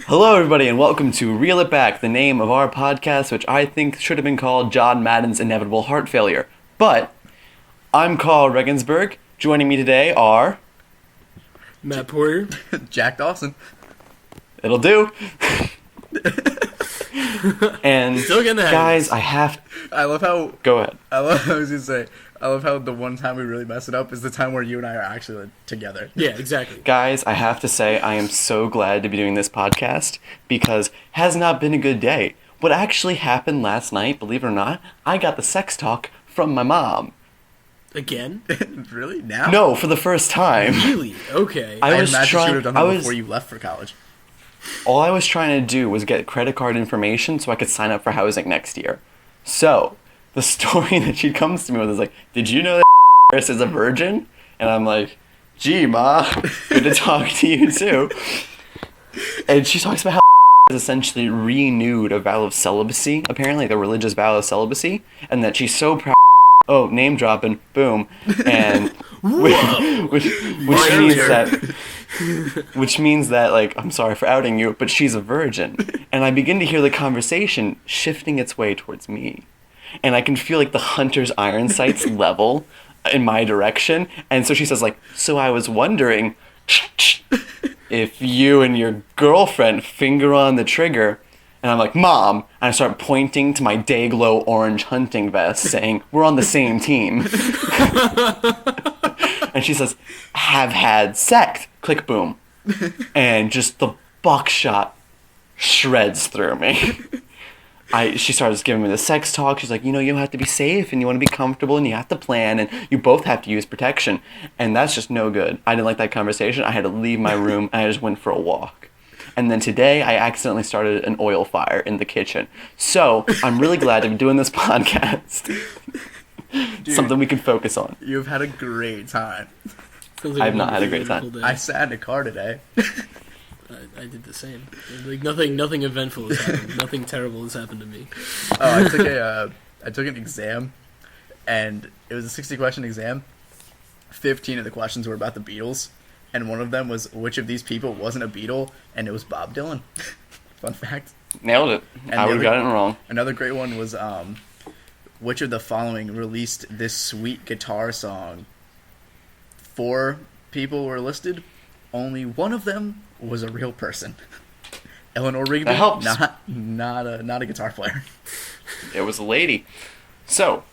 Hello, everybody, and welcome to Reel It Back, the name of our podcast, which I think should have been called John Madden's Inevitable Heart Failure. But I'm Karl Regensburg. Joining me today are Matt Porter, Jack Dawson. It'll do. And still getting the guys, I love how. Go ahead. I love how the one time we really mess it up is the time where you and I are actually together. Yeah, exactly. Guys, I have to say I am so glad to be doing this podcast because has not been a good day. What actually happened last night, believe it or not, I got the sex talk from my mom. Again? Really? Now? No, for the first time. Really? Okay. I imagine you would have done that before you left for college. All I was trying to do was get credit card information so I could sign up for housing next year. So, the story that she comes to me with is like, did you know that Harris is a virgin? And I'm like, gee, Ma, good to talk to you too. And she talks about how has essentially renewed a vow of celibacy, apparently the religious vow of celibacy, and that she's so proud. Oh, name dropping, boom, and which means that like I'm sorry for outing you, but she's a virgin, and I begin to hear the conversation shifting its way towards me, and I can feel like the hunter's iron sights level in my direction, and so she says like, so I was wondering if you and your girlfriend finger on the trigger. And I'm like, Mom, and I start pointing to my Dayglow orange hunting vest, saying, we're on the same team. And she says, have had sex. Click, boom. And just the buckshot shreds through me. She starts giving me the sex talk. She's like, you have to be safe, and you want to be comfortable, and you have to plan, and you both have to use protection. And that's just no good. I didn't like that conversation. I had to leave my room, and I just went for a walk. And then today, I accidentally started an oil fire in the kitchen. So, I'm really glad to be doing this podcast. Dude, something we can focus on. You've had a great time. Like I have not had a great time. I sat in a car today. I did the same. Like nothing eventful has happened. Nothing terrible has happened to me. Oh, I took an exam, and it was a 60-question exam. 15 of the questions were about the Beatles. And one of them was, which of these people wasn't a Beatle? And it was Bob Dylan. Fun fact. Nailed it. And I would have gotten it wrong. Another great one was, which of the following released this sweet guitar song? 4 people were listed. Only one of them was a real person. Eleanor Rigby. That helps. Not a guitar player. It was a lady. So,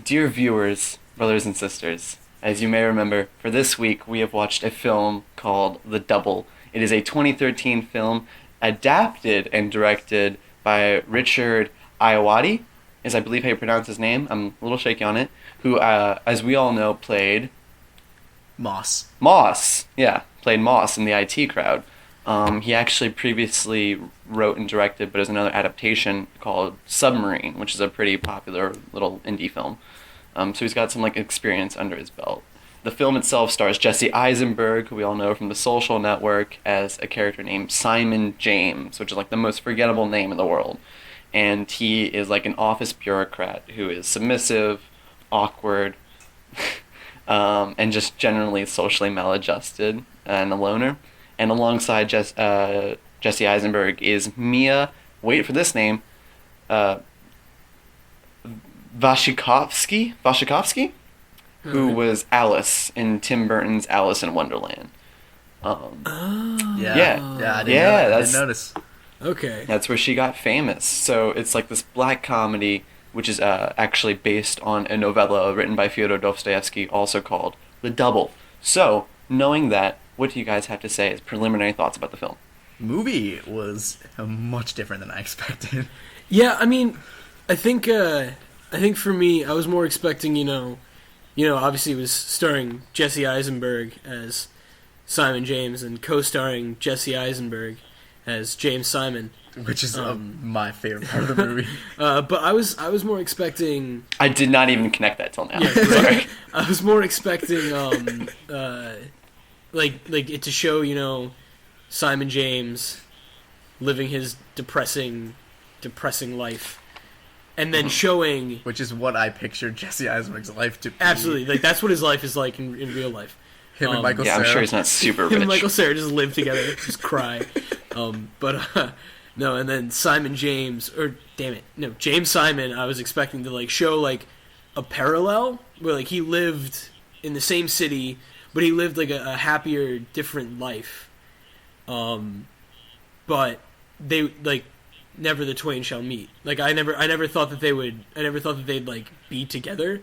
dear viewers, brothers and sisters, as you may remember, for this week we have watched a film called The Double. It is a 2013 film adapted and directed by Richard Ayoade, is I believe how you pronounce his name. I'm a little shaky on it. Who, as we all know, played Moss. Yeah, played Moss in the IT Crowd. He actually previously wrote and directed, but there's another adaptation called Submarine, which is a pretty popular little indie film. So he's got some experience under his belt. The film itself stars Jessie Eisenberg, who we all know from The Social Network, as a character named Simon James, which is the most forgettable name in the world. And he is an office bureaucrat who is submissive, awkward, and just generally socially maladjusted and a loner. And alongside Jessie Eisenberg is Mia, wait for this name, Wasikowski, who was Alice in Tim Burton's Alice in Wonderland. I didn't notice. Okay. That's where she got famous. So it's this black comedy, which is actually based on a novella written by Fyodor Dostoevsky, also called The Double. So, knowing that, what do you guys have to say as preliminary thoughts about the film? Movie was much different than I expected. Yeah, I mean, I think for me, I was more expecting, obviously it was starring Jessie Eisenberg as Simon James and co-starring Jessie Eisenberg as James Simon, which is my favorite part of the movie. But I was more expecting. I did not even connect that till now. Yeah, Sorry. I was more expecting it to show Simon James living his depressing life. And then showing... Which is what I pictured Jessie Eisenberg's life to be. Absolutely. That's what his life is like in real life. Him and Michael Yeah, I'm Cera. sure he's not super Him and rich. Michael Cera just live together, just cry. No, and then Simon James, or damn it, no, James Simon. I was expecting to like show like a parallel where like he lived in the same city, but he lived like a happier, different life. But they like never the twain shall meet. Like I never thought that they would. I never thought that they'd like be together.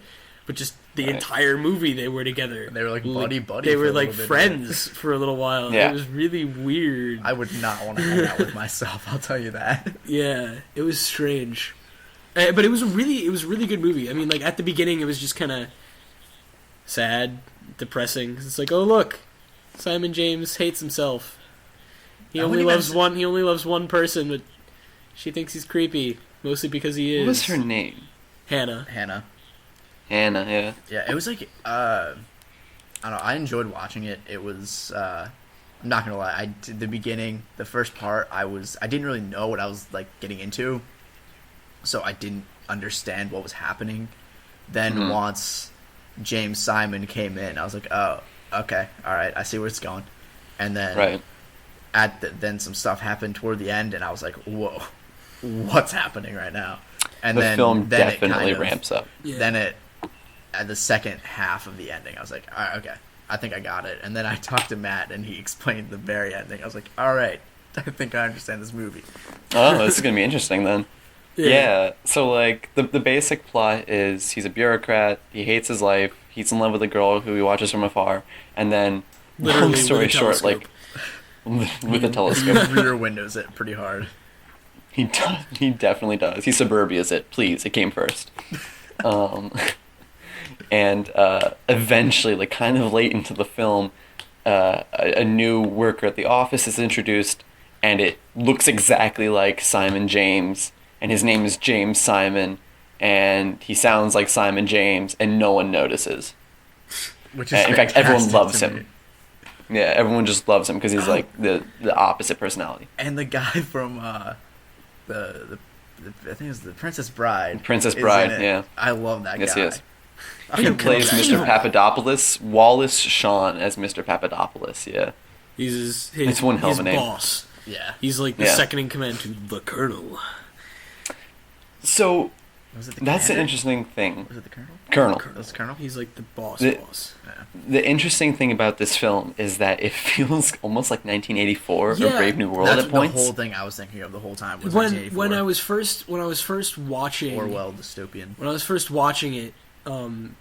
But just the entire movie, they were together. They were like buddy. They for were a like little bit. friends for a little while. Yeah. It was really weird. I would not want to hang out with myself. I'll tell you that. Yeah, it was strange. But it was a really good movie. I mean, like at the beginning, it was just kind of sad, depressing. It's like, oh look, Simon James hates himself. He only loves one person, but she thinks he's creepy, mostly because he is. What was her name? Hannah. Hannah. Yeah. Yeah, it was like I don't know. I enjoyed watching it. It was I'm not gonna lie. The beginning, the first part, I didn't really know what I was like getting into, so I didn't understand what was happening. Then once James Simon came in, I was like, oh, okay, all right, I see where it's going. And then then some stuff happened toward the end, and I was like, whoa, what's happening right now? And the film definitely it kind of, ramps up. Yeah. Then at the second half of the ending, I was like, all right, okay, I think I got it. And then I talked to Matt, and he explained the very ending. I was like, all right, I think I understand this movie. Oh, this is gonna be interesting then. Yeah. So like the basic plot is he's a bureaucrat. He hates his life. He's in love with a girl who he watches from afar, and then Literally long story with a short, telescope. like with a telescope. Rear windows it pretty hard. He definitely does. He suburbias it. Please, it came first. And eventually, like kind of late into the film, a new worker at the office is introduced, and it looks exactly like Simon James, and his name is James Simon, and he sounds like Simon James, and no one notices. Which is In fact, everyone fantastic loves to him. me. Yeah, everyone just loves him because he's like the opposite personality. And the guy from the I think it's the Princess Bride. Princess is in Bride, it. yeah. I love that Yes, guy. he is. I He love plays that Mr. guy. Papadopoulos, Wallace Shawn as Mr. Papadopoulos, yeah. He's his It's one hell of his a name. boss. Yeah. He's like the Yeah. second in command to the Colonel. So, Was it the that's the commander? interesting thing. Was it the Colonel? Colonel. Was it Colonel? He's like the boss. The- The interesting thing about this film is that it feels almost like 1984 or Yeah. Brave New World That's at points. the whole thing I was thinking of the whole time was when 1984. I was first watching Orwell dystopian. when I was first watching it,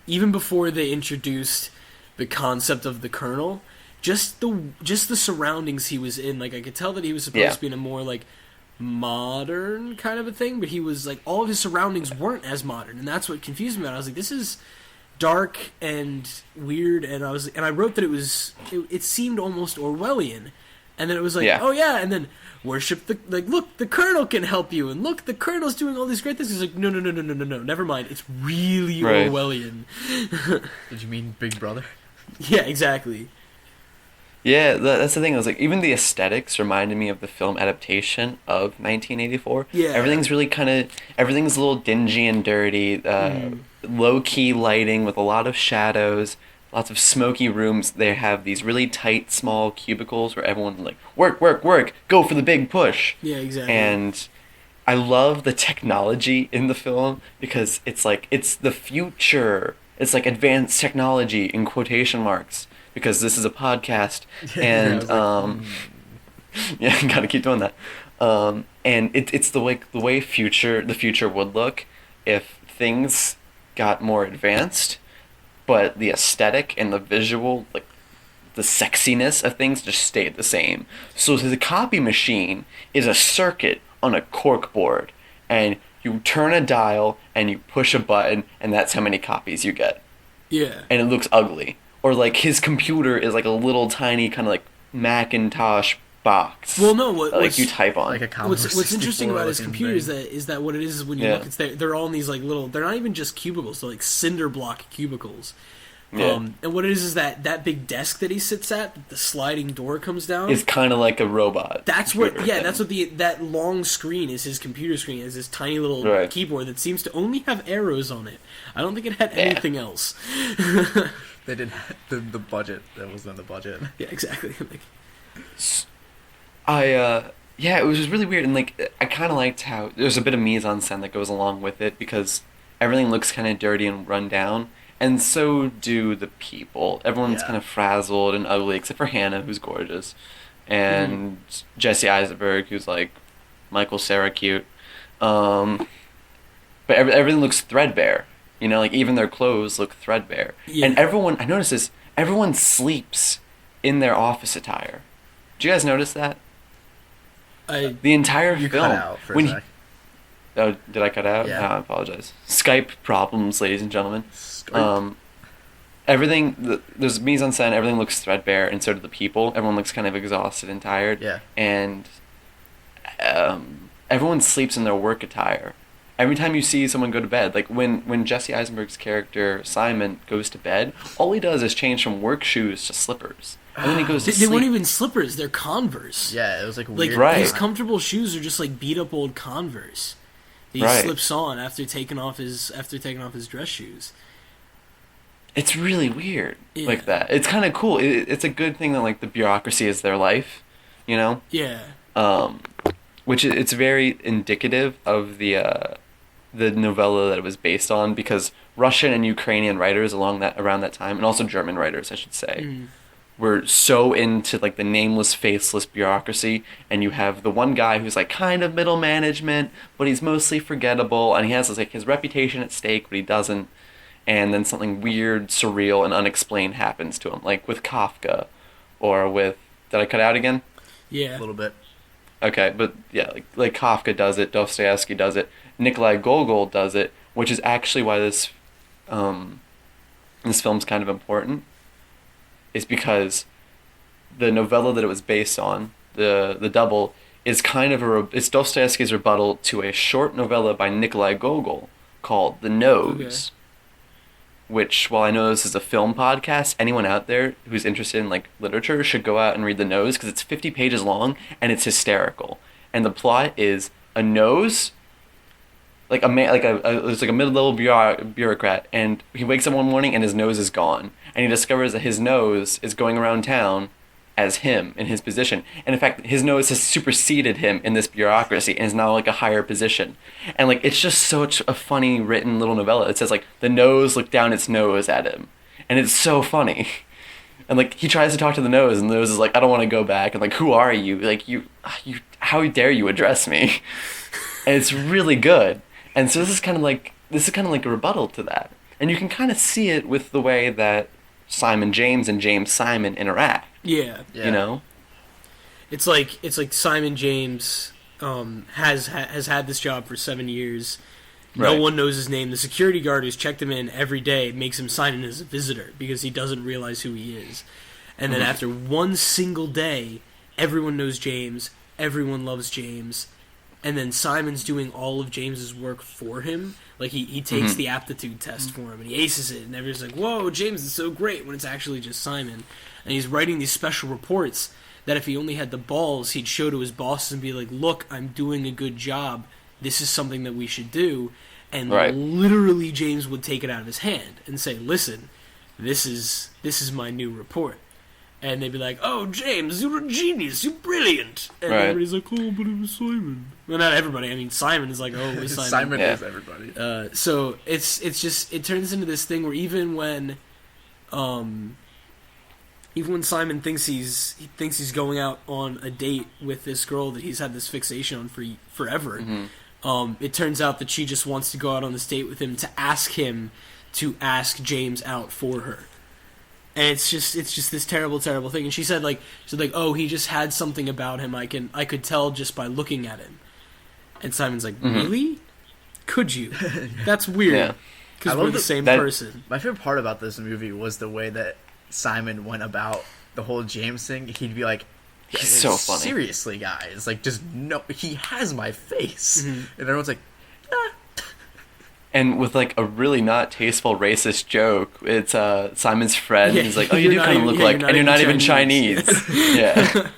even before they introduced the concept of the Colonel, just the surroundings he was in, like I could tell that he was supposed to be in a more like modern kind of a thing, but he was like all of his surroundings weren't as modern, and that's what confused me. I was like, this is dark and weird, and I wrote that it seemed almost Orwellian, and then it was like, oh yeah, and then worship look, the Colonel can help you, and look, the Colonel's doing all these great things. He's like, no, never mind, it's really Right. Orwellian. Did you mean Big Brother? Yeah, exactly. Yeah, that's the thing. I was like, even the aesthetics reminded me of the film adaptation of 1984. Yeah. Everything's really everything's a little dingy and dirty. Low-key lighting with a lot of shadows, lots of smoky rooms. They have these really tight, small cubicles where everyone's like, work, go for the big push. Yeah, exactly. And I love the technology in the film because it's like, it's the future. It's like advanced technology in quotation marks because this is a podcast. And, yeah, gotta keep doing that. And it's the way the future would look if things got more advanced, but the aesthetic and the visual, like the sexiness of things, just stayed the same. So the copy machine is a circuit on a cork board, and you turn a dial and you push a button, and that's how many copies you get. Yeah. And it looks ugly. Or like his computer is like a little tiny kind of like Macintosh box. Well, no, like you type on. Like a Commodore What's interesting about his 64 computer thing. is that what it is when you look, they're all in these like little. They're not even just cubicles. They're like cinder block cubicles. Yeah. And what it is that big desk that he sits at, the sliding door comes down. It's kind of like a robot. That's what. computer Yeah, thing. that's what that long screen is. His computer screen is this tiny little keyboard that seems to only have arrows on it. I don't think it had anything else. They didn't the budget. That wasn't the budget. Yeah, exactly. Like, Yeah, it was just really weird, and like I kind of liked how there's a bit of mise en scène that goes along with it because everything looks kind of dirty and run down, and so do the people. Everyone's Yeah. kind of frazzled and ugly, except for Hannah, who's gorgeous, and Jessie Eisenberg, who's like Michael Cera cute. But everything looks threadbare. You know, like even their clothes look threadbare, Yeah. and I noticed this. Everyone sleeps in their office attire. Did you guys notice that? The entire You film. cut out for a when sec. Oh, did I cut out? Yeah. I apologize. Skype problems, ladies and gentlemen. Skype. There's mise en scène. Everything looks threadbare, and so do the people. Everyone looks kind of exhausted and tired. Yeah. And everyone sleeps in their work attire. Every time you see someone go to bed, like when Jesse Eisenberg's character Simon goes to bed, all he does is change from work shoes to slippers, and then he goes to they sleep. weren't even slippers; they're Converse. Yeah, it was like Like weird. Right. his comfortable shoes are just like beat up old Converse. That he Right. slips on after taking off his dress shoes. It's really weird, Yeah. like that. It's kind of cool. It's a good thing that like the bureaucracy is their life, you know. Yeah. Which it's very indicative of the novella that it was based on, because Russian and Ukrainian writers around that time, and also German writers, I should say, were so into like the nameless, faceless bureaucracy, and you have the one guy who's like kind of middle management, but he's mostly forgettable, and he has like his reputation at stake, but he doesn't, and then something weird, surreal, and unexplained happens to him, like with Kafka, or with, did I cut out again? Yeah. A little bit. Okay, but yeah, like Kafka does it, Dostoevsky does it, Nikolai Gogol does it, which is actually why this film's kind of important, is because the novella that it was based on, the Double, is kind of it's Dostoevsky's rebuttal to a short novella by Nikolai Gogol called The Nose. Which, while I know this is a film podcast, anyone out there who's interested in like literature should go out and read The Nose, because it's 50 pages long and it's hysterical. And the plot is a nose, like a man, it's like a mid-level bureaucrat, and he wakes up one morning and his nose is gone, and he discovers that his nose is going around town as him in his position, and in fact his nose has superseded him in this bureaucracy and is now like a higher position, and like it's just such a funny written little novella. It says like the nose looked down its nose at him, and it's so funny, and like he tries to talk to the nose, and the nose is like, I don't want to go back, and like, who are you, like you how dare you address me? And it's really good, and so this is kind of like a rebuttal to that, and you can kind of see it with the way that Simon James and James Simon interact. Yeah. You know, It's like Simon James has had this job for 7 years. No Right. one knows his name. The security guard who's checked him in every day makes him sign in as a visitor because he doesn't realize who he is. And then after one single day, everyone knows James. Everyone loves James. And then Simon's doing all of James's work for him. Like, he takes the aptitude test for him, and he aces it, and everyone's like, whoa, James is so great, when it's actually just Simon. And he's writing these special reports that if he only had the balls, he'd show to his bosses and be like, look, I'm doing a good job. This is something that we should do. And literally James would take it out of his hand and say, listen, this is my new report. And they'd be like, oh, James, you're a genius, you're brilliant. And everybody's like, oh, but it was Simon. Well, not everybody. I mean, Simon is like, oh, it was Simon. Simon is everybody. So it's just, it turns into this thing where even when Simon thinks he's going out on a date with this girl that he's had this fixation on for forever, it turns out that she just wants to go out on this date with him to ask him to ask James out for her. And it's just this terrible, terrible thing. And she said oh, he just had something about him I could tell just by looking at him. And Simon's like, really? Could you? That's weird. Because we're the same person. My favorite part about this movie was the way that Simon went about the whole James thing. He'd be like, he's so funny. Seriously, guys, like, just no, he has my face. And everyone's like, and with like a really not tasteful racist joke, it's Simon's friend. Yeah, He's like, oh, you do kind of look like, and you're not even Chinese. Yeah.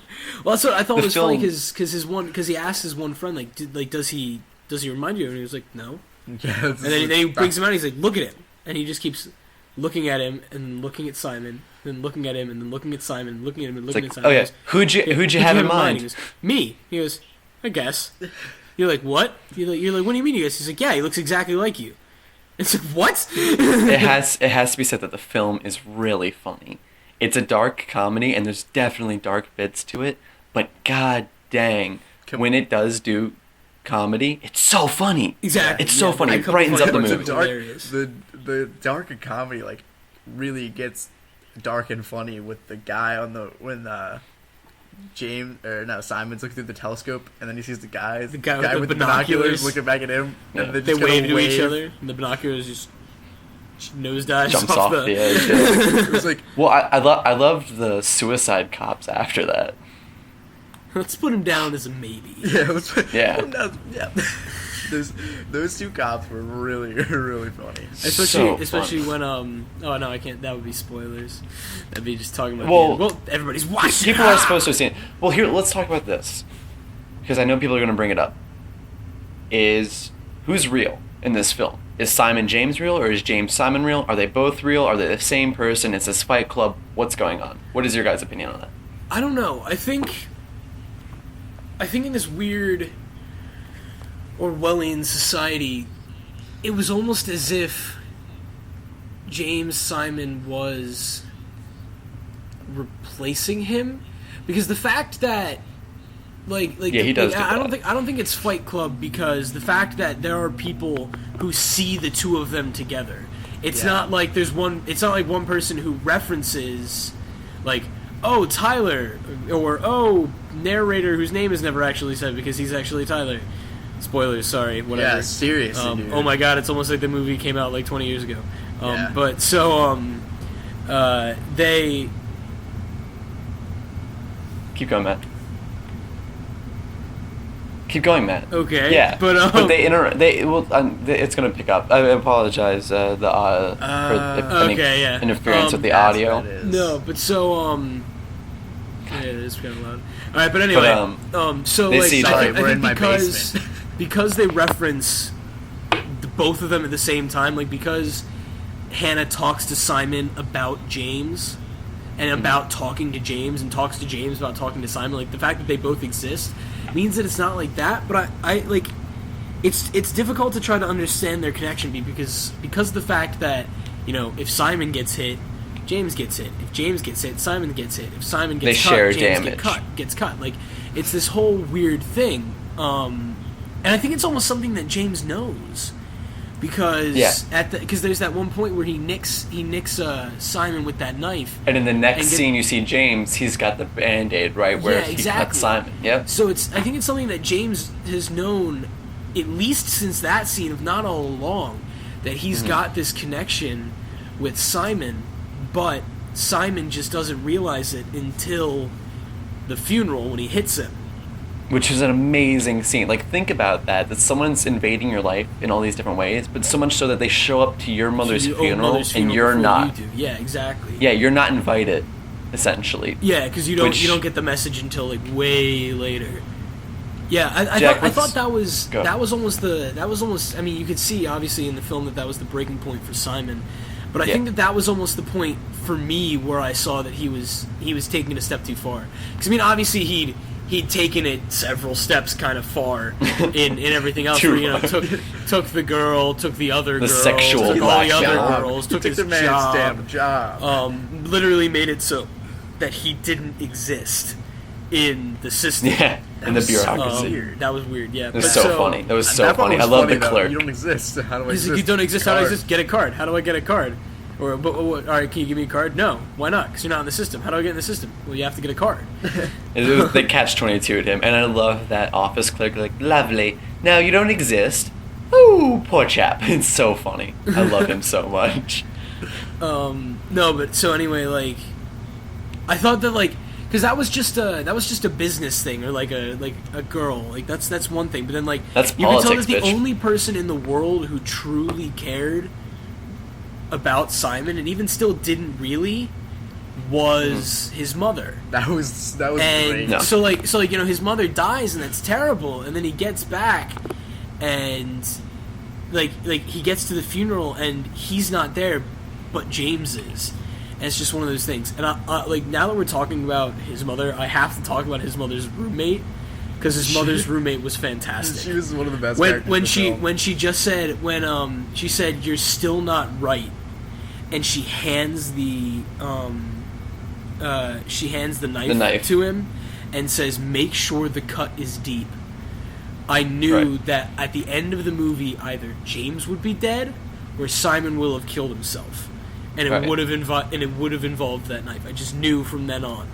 Well, that's what I thought was funny because he asked his one friend does he remind you? And he was like, no. yeah, And then he brings him out. And he's like, look at him, and he just keeps looking at him and looking at Simon, then looking at him and then looking at Simon, looking at him and It's looking like, at Simon. oh He yeah, goes, who'd you have in He mind? goes, me. He goes, I guess. You're like, what? You're like, what do you mean? He goes, he's like, yeah, he looks exactly like you. It's like, what? It has to be said that the film is really funny. It's a dark comedy, and there's definitely dark bits to it. But god dang, when it does do comedy, it's so funny. Exactly. It's so Yeah, funny. a It couple brightens up the fucking movie. hilarious. The darker comedy like really gets dark and funny with the guy on the when Simon's looking through the telescope and then he sees the guy with the binoculars looking back at him. Yeah. And They wave to each other, and the binoculars just nosedives Jumps off the edge. Yeah. It was like, Well, I loved the suicide cops after that. Let's put him down as a maybe. Yeah. yeah. Those two cops were really, really funny. Especially when oh no, I can't. That would be spoilers. That'd be just talking about. Well, everybody's watching. People are supposed to have seen it. Well, here, let's talk about this, because I know people are going to bring it up. Who's real in this film? Is Simon James real, or is James Simon real? Are they both real? Are they the same person? It's this Fight Club. What's going on? What is your guys' opinion on that? I don't know. I think in this weird Orwellian society, it was almost as if James Simon was replacing him, because the fact that he does. I don't think it's Fight Club, because the fact that there are people who see the two of them together. It's not like there's one. It's not like one person who references, like, oh, Tyler, or oh, narrator whose name is never actually said because he's actually Tyler. Spoilers, sorry, whatever. Yeah, seriously, dude. Oh my god, it's almost like the movie came out like 20 years ago. Yeah. But so, they... Keep going, Matt. Keep going, Matt. Okay. Yeah, but it's gonna pick up. I apologize for any interference with the audio. No, but so yeah, it is kind of loud. All right, but anyway, so they like, see I we're in my because basement. because they reference both of them at the same time, like because Hannah talks to Simon about James and about talking to James and talks to James about talking to Simon, like the fact that they both exist means that it's not like that. But I like it's difficult to try to understand their connection because of the fact that, you know, if Simon gets hit, James gets hit. If James gets hit, Simon gets hit. If Simon gets cut, share James damage. gets cut. Like, it's this whole weird thing. And I think it's almost something that James knows, because because there's that one point where he nicks Simon with that knife. And in the next scene, you see James. He's got the Band-Aid right where he cut Simon. Yep. So I think it's something that James has known, at least since that scene, if not all along, that he's got this connection with Simon. But Simon just doesn't realize it until the funeral when he hits him. Which is an amazing scene. Like, think about that someone's invading your life in all these different ways, but so much so that they show up to your mother's funeral and you're not. You do. Yeah, exactly. Yeah, you're not invited, essentially. Yeah, because you don't get the message until like way later. Yeah, I thought that was almost. I mean, you could see obviously in the film that was the breaking point for Simon. But I think that was almost the point for me where I saw that he was taking it a step too far. Because I mean, obviously he'd taken it several steps kind of far in everything else. Where, you know, took the girl, took the other girl, sexual took all the other girls, took his the man's job, damn job. Literally made it so that he didn't exist in the system. Yeah, in the bureaucracy. That was weird. Yeah, it was so funny. That was so funny. I love the clerk. You don't exist. How do I exist? You don't exist. How do I exist? Get a card. How do I get a card? Or, all right, can you give me a card? No. Why not? Because you're not in the system. How do I get in the system? Well, you have to get a card. They catch-22'd him, and I love that office clerk. Like, lovely. Now you don't exist. Ooh, poor chap. It's so funny. I love him so much. No, but so anyway, like, I thought that, like, because that was just a business thing, or like a girl, like that's one thing. But then, like, that's you politics, could tell that the bitch. only person in the world who truly cared about Simon, and even still didn't really, was his mother. That was and great. No. So like you know, his mother dies, and that's terrible. And then he gets back, and like he gets to the funeral, and he's not there, but James is. And it's just one of those things. And like now that we're talking about his mother, I have to talk about his mother's roommate, because his mother's roommate was fantastic. She was one of the best when characters when she just said she said you're still not right, and she hands the knife to him and says, make sure the cut is deep. I knew that at the end of the movie either James would be dead or Simon will have killed himself, and it would have involved that knife. I just knew from then on.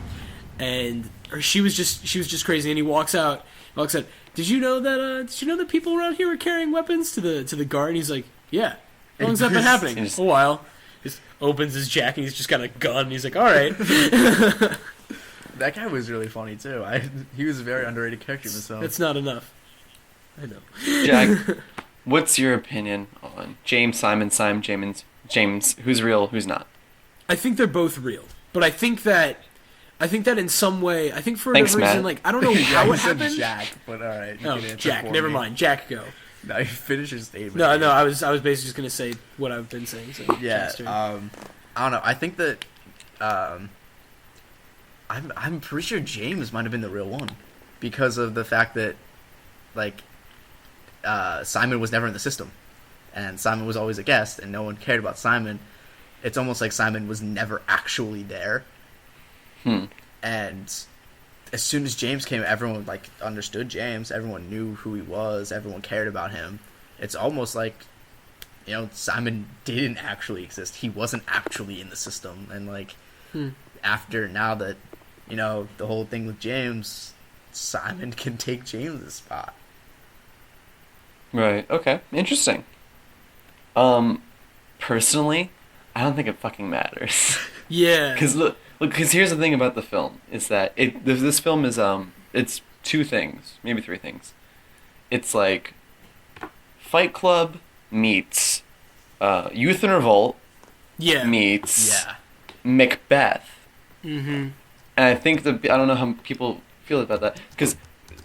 And she was just crazy. And he walks out. Did you know that people around here were carrying weapons to the guard? And he's like, yeah. How long's that been happening? A while. He opens his jacket. And he's just got a gun. And he's like, all right. That guy was really funny too. He was a very underrated character himself. That's not enough. I know. Jack, what's your opinion on James, Simon, James? Who's real? Who's not? I think they're both real, but I think that in some way, I think for whatever reason, Matt. like I don't know how it happened. Jack, but all right. Oh, Jack. Never mind. Jack, go. No, you finish your statement. No. I was basically just gonna say what I've been saying. So yeah. I don't know. I think that I'm pretty sure James might have been the real one, because of the fact that like Simon was never in the system, and Simon was always a guest, and no one cared about Simon. It's almost like Simon was never actually there. And as soon as James came, everyone like understood James. Everyone knew who he was. Everyone cared about him. It's almost like, Simon didn't actually exist. He wasn't actually in the system. And like after now that the whole thing with James, Simon can take James's spot. Right. Okay. Interesting. Personally, I don't think it fucking matters. Yeah. Because here's the thing about the film is that this film is it's two things, maybe three things. It's like Fight Club meets Youth in Revolt meets Macbeth. Mm-hmm. And I think I don't know how people feel about that, because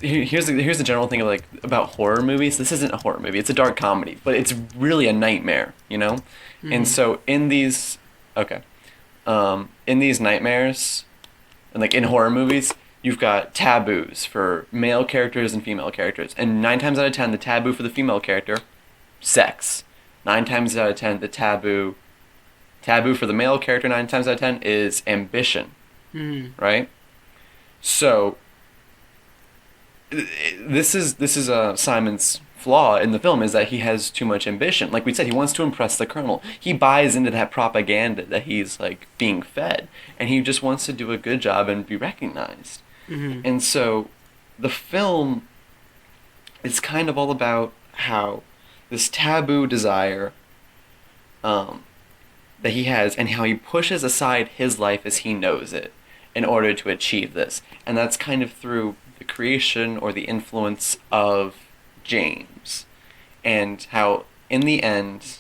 here's the general thing about horror movies. This isn't a horror movie; it's a dark comedy, but it's really a nightmare, Mm-hmm. And so in these nightmares, and like in horror movies, you've got taboos for male characters and female characters, and 9 times out of 10, the taboo for the female character, sex. 9 times out of 10, the taboo for the male character, 9 times out of 10, is ambition. Mm-hmm. Right? So this is Simon's flaw in the film, is that he has too much ambition. Like we said, he wants to impress the colonel. He buys into that propaganda that he's like being fed, and he just wants to do a good job and be recognized. Mm-hmm. And so the film is kind of all about how this taboo desire that he has, and how he pushes aside his life as he knows it in order to achieve this. And that's kind of through the creation or the influence of James, and how in the end,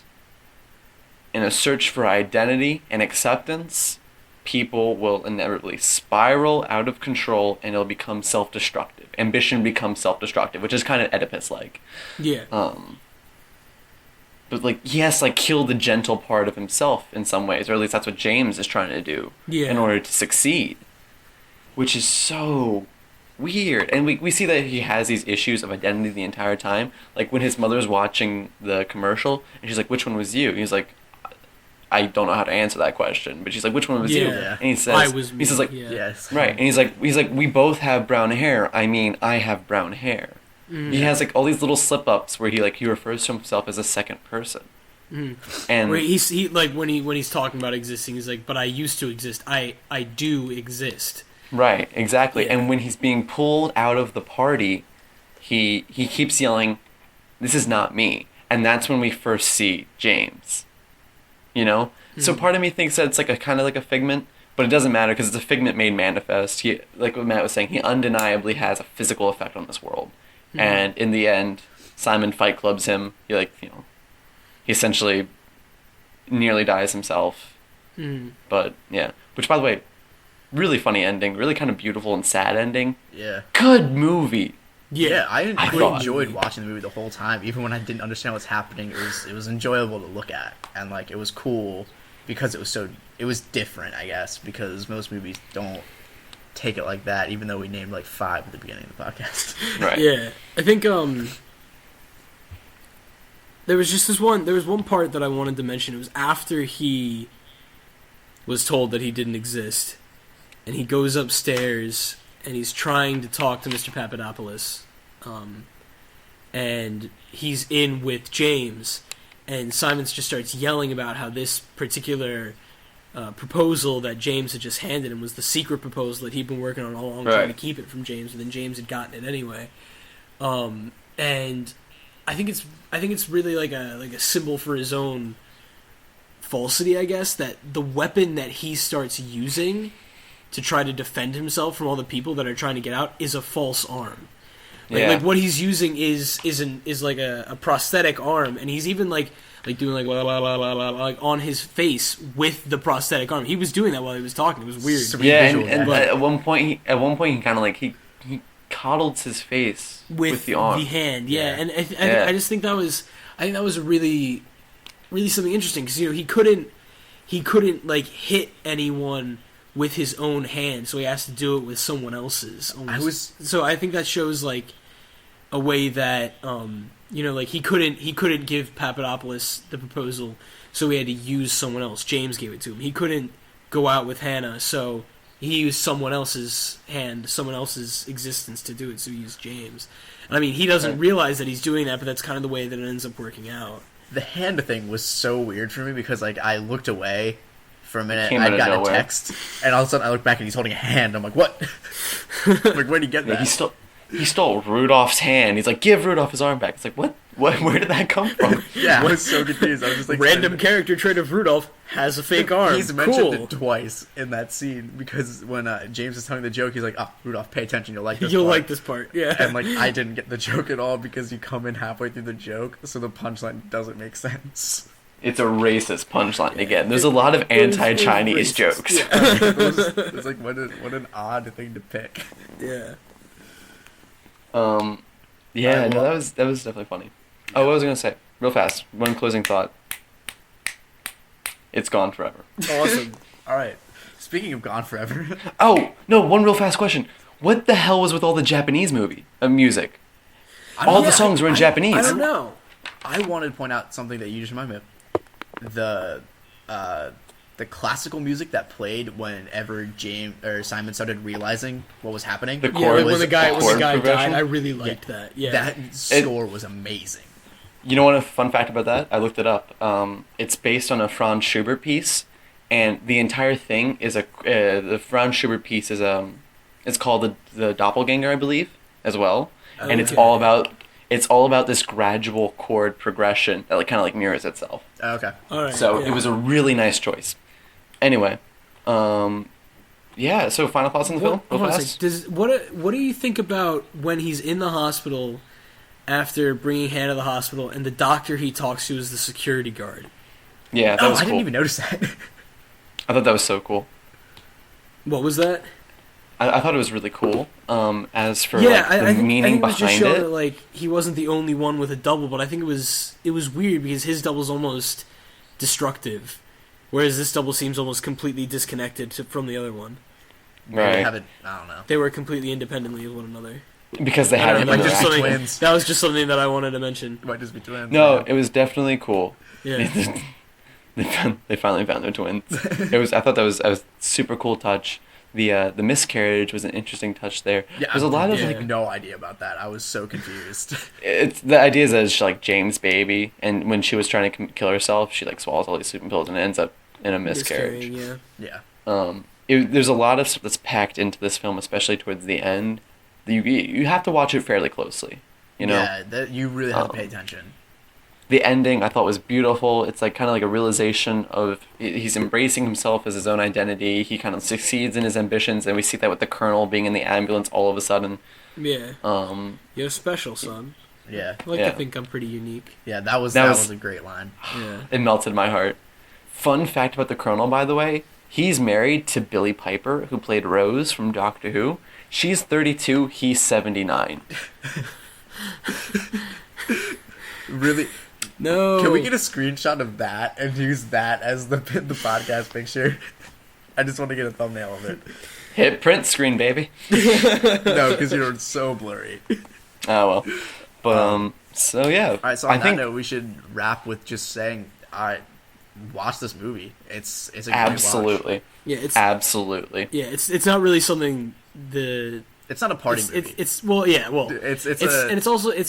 in a search for identity and acceptance, people will inevitably spiral out of control, and it'll become self-destructive. Ambition becomes self-destructive, which is kind of Oedipus-like. Yeah. But like he has to like kill the gentle part of himself in some ways, or at least that's what James is trying to do in order to succeed, which is so weird. And we see that he has these issues of identity the entire time. Like when his mother's watching the commercial and she's like, which one was you? And he's like, I don't know how to answer that question. But she's like, which one was you? And he says, I was me. He says like, yes. Right. And he's like, we both have brown hair. I mean, I have brown hair. Mm. He has like all these little slip ups where he refers to himself as a second person. Mm. And where he like when he's talking about existing, he's like, but I used to exist. I do exist. Right, exactly. Yeah. And when he's being pulled out of the party, he keeps yelling, "This is not me." And that's when we first see James. Mm-hmm. So part of me thinks that it's like a kind of like a figment, but it doesn't matter because it's a figment made manifest. He, like what Matt was saying, he undeniably has a physical effect on this world. Mm-hmm. And in the end, Simon Fight Clubs him. He essentially nearly dies himself. Mm-hmm. But yeah, which by the way, really funny ending, really kind of beautiful and sad ending. Yeah. Good movie. Yeah, I enjoyed watching the movie the whole time, even when I didn't understand what's happening. It was enjoyable to look at, and like it was cool because it was different, I guess, because most movies don't take it like that, even though we named like 5 at the beginning of the podcast. Right. Yeah, I think there was one part that I wanted to mention. It was after he was told that he didn't exist, and he goes upstairs and he's trying to talk to Mr. Papadopoulos, and he's in with James, and Simons just starts yelling about how this particular proposal that James had just handed him was the secret proposal that he'd been working on all along, trying to keep it from James, and then James had gotten it anyway. And I think it's really like a symbol for his own falsity, I guess, that the weapon that he starts using to try to defend himself from all the people that are trying to get out is a false arm. Like what he's using is like a prosthetic arm, and he's even like doing like la la la la la like on his face with the prosthetic arm. He was doing that while he was talking. It was weird. Yeah, and at one point he kind of like he coddled his face with the arm, the hand. Yeah, and I just think that was really something interesting, because he couldn't like hit anyone with his own hand, so he has to do it with someone else's. So I think that shows like a way that like he couldn't give Papadopoulos the proposal, so he had to use someone else. James gave it to him. He couldn't go out with Hannah, so he used someone else's hand, someone else's existence to do it, so he used James. And I mean, he doesn't realize that he's doing that, but that's kind of the way that it ends up working out. The hand thing was so weird for me, because like I looked away for a minute, I got a text, and all of a sudden I look back and he's holding a hand. I'm like, what? Like, where'd he get that? He stole Rudolph's hand. He's like, give Rudolph his arm back. It's like, what? Where did that come from? Yeah, I was so confused. I was just like, random character trait of Rudolph has a fake arm. He's mentioned it twice in that scene, because when James is telling the joke, he's like, oh, Rudolph, pay attention, you'll like this part. Like this part, yeah. And like, I didn't get the joke at all, because you come in halfway through the joke, so the punchline doesn't make sense. It's a racist punchline again. There's a lot of anti-Chinese jokes. Yeah. It's like, what an odd thing to pick. Yeah. Yeah, no, that was definitely funny. Oh, what was I gonna say? Real fast. One closing thought. It's gone forever. Awesome. All right. Speaking of gone forever. Oh no! One real fast question. What the hell was with all the Japanese music? All the songs were in Japanese. I don't know. I wanted to point out something that you just reminded me of. The classical music that played whenever Simon started realizing what was happening. When the guy died, I really liked that. Yeah, that score was amazing. You know what? A fun fact about that? I looked it up. It's based on a Franz Schubert piece, and the entire thing is the Franz Schubert piece is it's called the Doppelganger, I believe, as well, and it's all about this gradual chord progression that kind of mirrors itself. Okay. All right. So it was a really nice choice. Anyway, yeah. So final thoughts on the film. Real fast. What do you think about when he's in the hospital after bringing Hannah to the hospital, and the doctor he talks to is the security guard? Yeah, that was cool. I didn't even notice that. I thought that was so cool. What was that? I thought it was really cool. As for the meaning behind just showing it, that he wasn't the only one with a double, but I think it was weird because his double's almost destructive, whereas this double seems almost completely disconnected from the other one. right? I don't know. They were completely independently of one another. Because they had twins. That was just something that I wanted to mention. It might just be twins. No, it was definitely cool. Yeah. They finally found their twins. I thought that was a super cool touch. The miscarriage was an interesting touch there. Yeah, There's a lot of no idea about that. I was so confused. It's the idea is that it's James' baby, and when she was trying to kill herself, she swallows all these sleeping pills and it ends up in a miscarriage. Yeah. There's a lot of stuff that's packed into this film, especially towards the end. You have to watch it fairly closely. You know. Yeah, you really have to pay attention. The ending I thought was beautiful. It's kind of like a realization of he's embracing himself as his own identity. He kind of succeeds in his ambitions, and we see that with the Colonel being in the ambulance all of a sudden. Yeah. You're special, son. Yeah. I like to think I'm pretty unique. Yeah, that was a great line. Yeah. It melted my heart. Fun fact about the Colonel, by the way, he's married to Billie Piper, who played Rose from Doctor Who. She's 32, he's 79. Really, No. Can we get a screenshot of that and use that as the podcast picture? I just want to get a thumbnail of it. Hit print screen, baby. No, because you're so blurry. Oh well, but so yeah. All right, so on that note, we should wrap with just saying, watch this movie. It's a great absolutely. watch. Yeah, it's absolutely. Yeah, it's not really something It's not a party movie. It's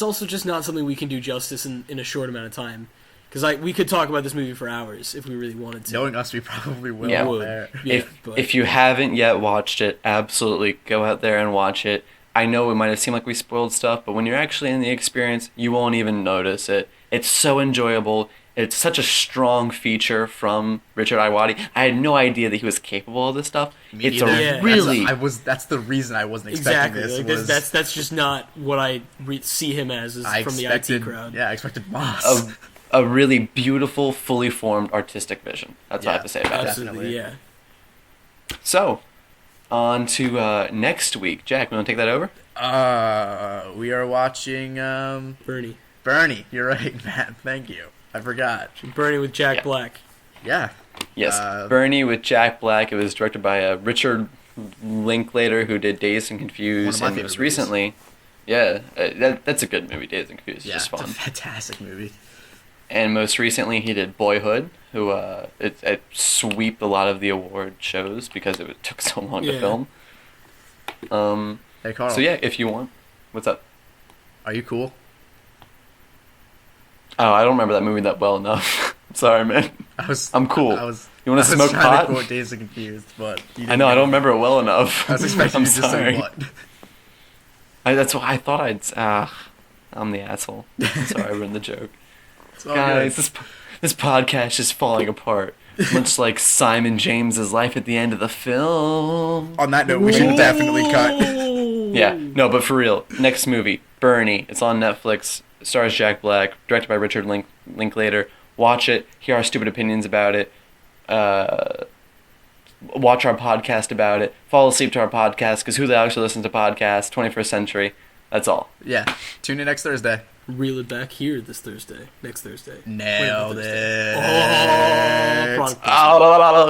also just not something we can do justice in a short amount of time. Because we could talk about this movie for hours if we really wanted to. Knowing us, we probably will. Yeah. There. Yeah, if you haven't yet watched it, absolutely go out there and watch it. I know it might have seemed like we spoiled stuff, but when you're actually in the experience, you won't even notice it. It's so enjoyable. It's such a strong feature from Richard Ayoade. I had no idea that he was capable of this stuff. It's a really that's the reason I wasn't expecting this. Like that's just not what I see him as from the IT crowd. Yeah, I expected Moss. A really beautiful, fully formed artistic vision. That's what I have to say about it. Absolutely, yeah. So, on to next week. Jack, you want to take that over? We are watching Bernie. Bernie, you're right, Matt. Thank you. I forgot. Bernie with Jack Black. Yeah. Yes, Bernie with Jack Black. It was directed by Richard Linklater, who did Dazed and Confused, and most recently, that's a good movie. Dazed and Confused, just fun. It's a fantastic movie. And most recently, he did Boyhood, who it swept a lot of the award shows because it took so long to film. Hey, Karl. So yeah, if you want, what's up? Are you cool? Oh, I don't remember that movie that well enough. Sorry, man. I'm cool. You want to smoke pot? I was trying to quote Dazed and Confused, but I know I don't remember it well enough. I was expecting you to just say what. That's why I thought I'm the asshole. I'm sorry, I ruined the joke. Guys, this podcast is falling apart, much like Simon James's life at the end of the film. On that note, we should definitely cut. Yeah, no, but for real, next movie, Bernie. It's on Netflix. Stars Jack Black, directed by Richard Linklater. Watch it. Hear our stupid opinions about it. Watch our podcast about it. Fall asleep to our podcast, because who the hell actually listens to podcasts? 21st century. That's all. Yeah. Tune in next Thursday. Reel it back here next Thursday. Nailed it. Oh,